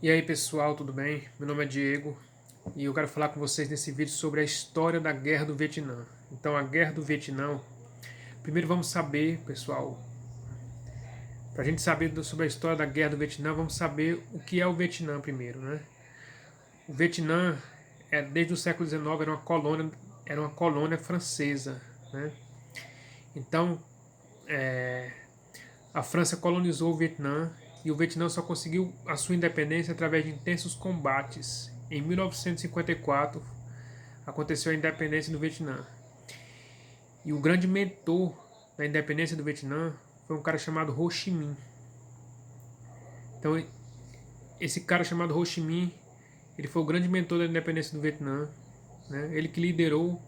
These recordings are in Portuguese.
E aí pessoal, tudo bem? Meu nome é Diego e eu quero falar com vocês nesse vídeo sobre a história da Guerra do Vietnã. Então, a Guerra do Vietnã, primeiro vamos saber, pessoal, para a gente saber sobre a história da Guerra do Vietnã, vamos saber o que é o Vietnã primeiro, né? O Vietnã, desde o século XIX, era uma colônia francesa, né? Então, a França colonizou o Vietnã e o Vietnã só conseguiu a sua independência através de intensos combates. Em 1954, aconteceu a independência do Vietnã. E o grande mentor da independência do Vietnã foi um cara chamado Ho Chi Minh. Então, esse cara chamado Ho Chi Minh, ele foi o grande mentor da independência do Vietnã, né? Ele que liderou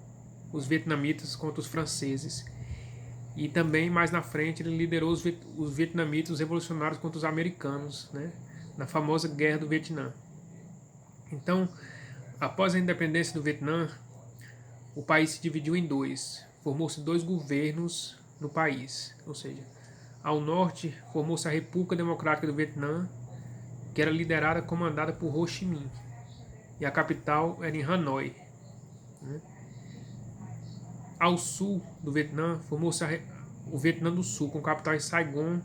os vietnamitas contra os franceses. E também, mais na frente, ele liderou os vietnamitas, os revolucionários contra os americanos, né? Na famosa Guerra do Vietnã. Então, após a independência do Vietnã, o país se dividiu em dois. Formou-se dois governos no país. Ou seja, ao norte formou-se a República Democrática do Vietnã, que era liderada e comandada por Ho Chi Minh. E a capital era em Hanoi. Ao sul do Vietnã formou-se o Vietnã do Sul, com capital em Saigon.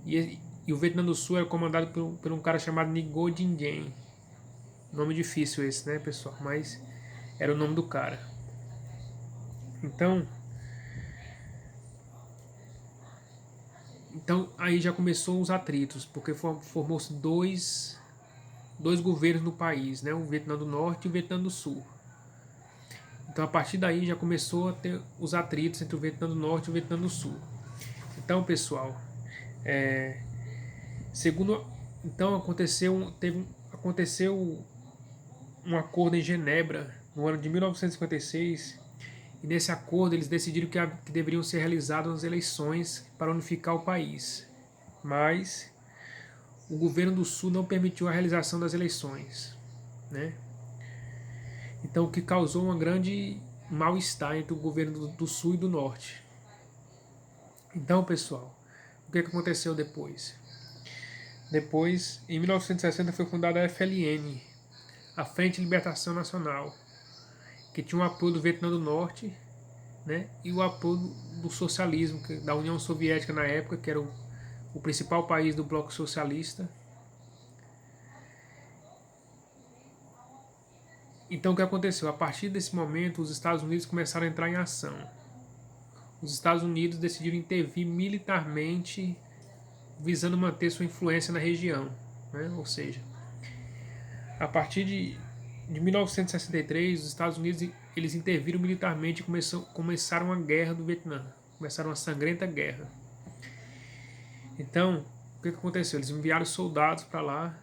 E o Vietnã do Sul era comandado por um cara chamado Ngo Dinh Diem. Nome difícil esse, né, pessoal? Mas era o nome do cara. Então aí já começou os atritos, porque formou-se dois governos no país, né? O Vietnã do Norte e o Vietnã do Sul. Então a partir daí já começou a ter os atritos entre o Vietnã do Norte e o Vietnã do Sul. Então, pessoal, segundo, então aconteceu um acordo em Genebra no ano de 1956. E nesse acordo eles decidiram que deveriam ser realizadas as eleições para unificar o país. Mas o governo do Sul não permitiu a realização das eleições, né? Então, o que causou um grande mal-estar entre o governo do Sul e do Norte. Então, pessoal, o que aconteceu depois? Depois, em 1960, foi fundada a FLN, a Frente de Libertação Nacional, que tinha o apoio do Vietnã do Norte, né, e o apoio do socialismo, da União Soviética na época, que era o principal país do bloco socialista. Então, o que aconteceu? A partir desse momento, os Estados Unidos começaram a entrar em ação. Os Estados Unidos decidiram intervir militarmente, visando manter sua influência na região, né? Ou seja, a partir de 1963, os Estados Unidos eles interviram militarmente e começaram a guerra do Vietnã, começaram uma sangrenta guerra. Então, o que aconteceu? Eles enviaram soldados para lá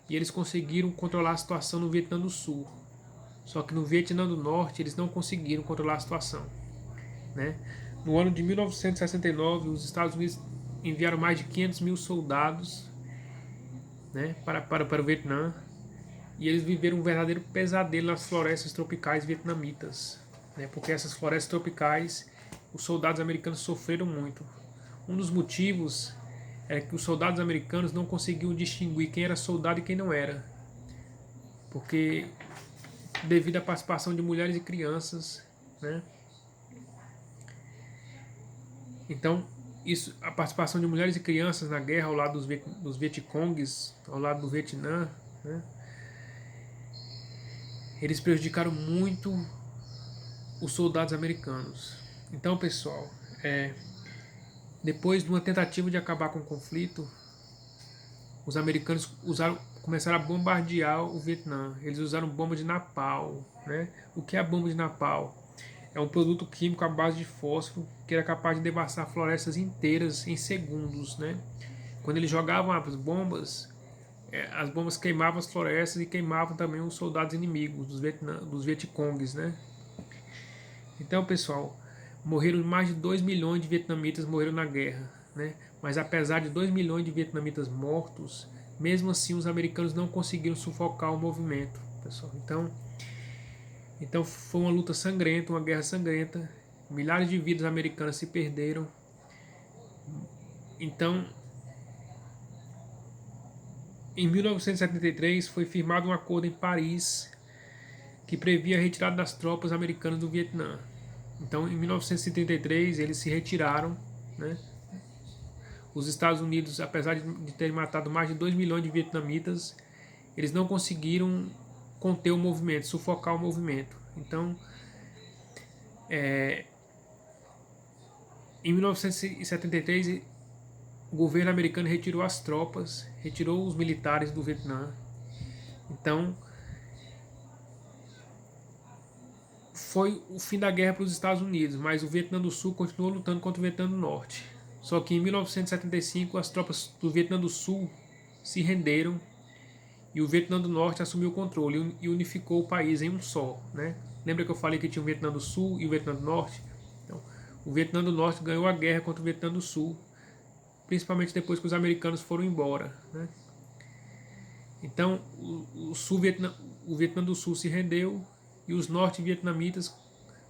e eles conseguiram controlar a situação no Vietnã do Sul. Só que no Vietnã do Norte eles não conseguiram controlar a situação, né? No ano de 1969, os Estados Unidos enviaram mais de 500 mil soldados, né, para o Vietnã, e eles viveram um verdadeiro pesadelo nas florestas tropicais vietnamitas, né, porque essas florestas tropicais os soldados americanos sofreram muito. Um dos motivos é que os soldados americanos não conseguiam distinguir quem era soldado e quem não era, porque devido à participação de mulheres e crianças, né? Então, a participação de mulheres e crianças na guerra ao lado dos Vietcongues, ao lado do Vietnã, né? Eles prejudicaram muito os soldados americanos. Então, pessoal, depois de uma tentativa de acabar com o conflito, os americanos começaram a bombardear o Vietnã. Eles usaram bomba de napalm, né? O que é a bomba de napalm? É um produto químico à base de fósforo que era capaz de devastar florestas inteiras em segundos, né? Quando eles jogavam as bombas queimavam as florestas e queimavam também os soldados inimigos dos Vietcongues, né? Então, pessoal, morreram mais de 2 milhões de vietnamitas morreram na guerra, né? Mas apesar de 2 milhões de vietnamitas mortos, mesmo assim os americanos não conseguiram sufocar o movimento, pessoal. Então foi uma luta sangrenta, uma guerra sangrenta. Milhares de vidas americanas se perderam. Então, Em 1973 foi firmado um acordo em Paris que previa a retirada das tropas americanas do Vietnã. Então, em 1973 eles se retiraram, né? Os Estados Unidos, apesar de terem matado mais de 2 milhões de vietnamitas, eles não conseguiram conter o movimento, sufocar o movimento. Então, em 1973, o governo americano retirou as tropas, retirou os militares do Vietnã. Então, foi o fim da guerra para os Estados Unidos, mas o Vietnã do Sul continuou lutando contra o Vietnã do Norte. Só que em 1975 as tropas do Vietnã do Sul se renderam e o Vietnã do Norte assumiu o controle e unificou o país em um só, né? Lembra que eu falei que tinha o Vietnã do Sul e o Vietnã do Norte? Então, o Vietnã do Norte ganhou a guerra contra o Vietnã do Sul, principalmente depois que os americanos foram embora, né? Então, o Vietnã do Sul se rendeu e os norte-vietnamitas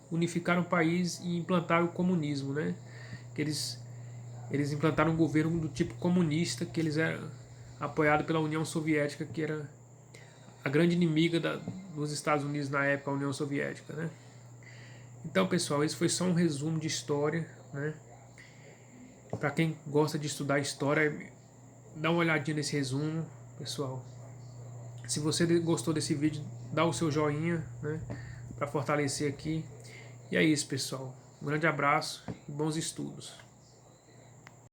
unificaram o país e implantaram o comunismo, né? Que eles implantaram um governo do tipo comunista, que eles eram apoiados pela União Soviética, que era a grande inimiga dos Estados Unidos na época, a União Soviética, né? Então, pessoal, esse foi só um resumo de história, né? Para quem gosta de estudar história, dá uma olhadinha nesse resumo, pessoal. Se você gostou desse vídeo, dá o seu joinha, né, para fortalecer aqui. E é isso, pessoal. Um grande abraço e bons estudos.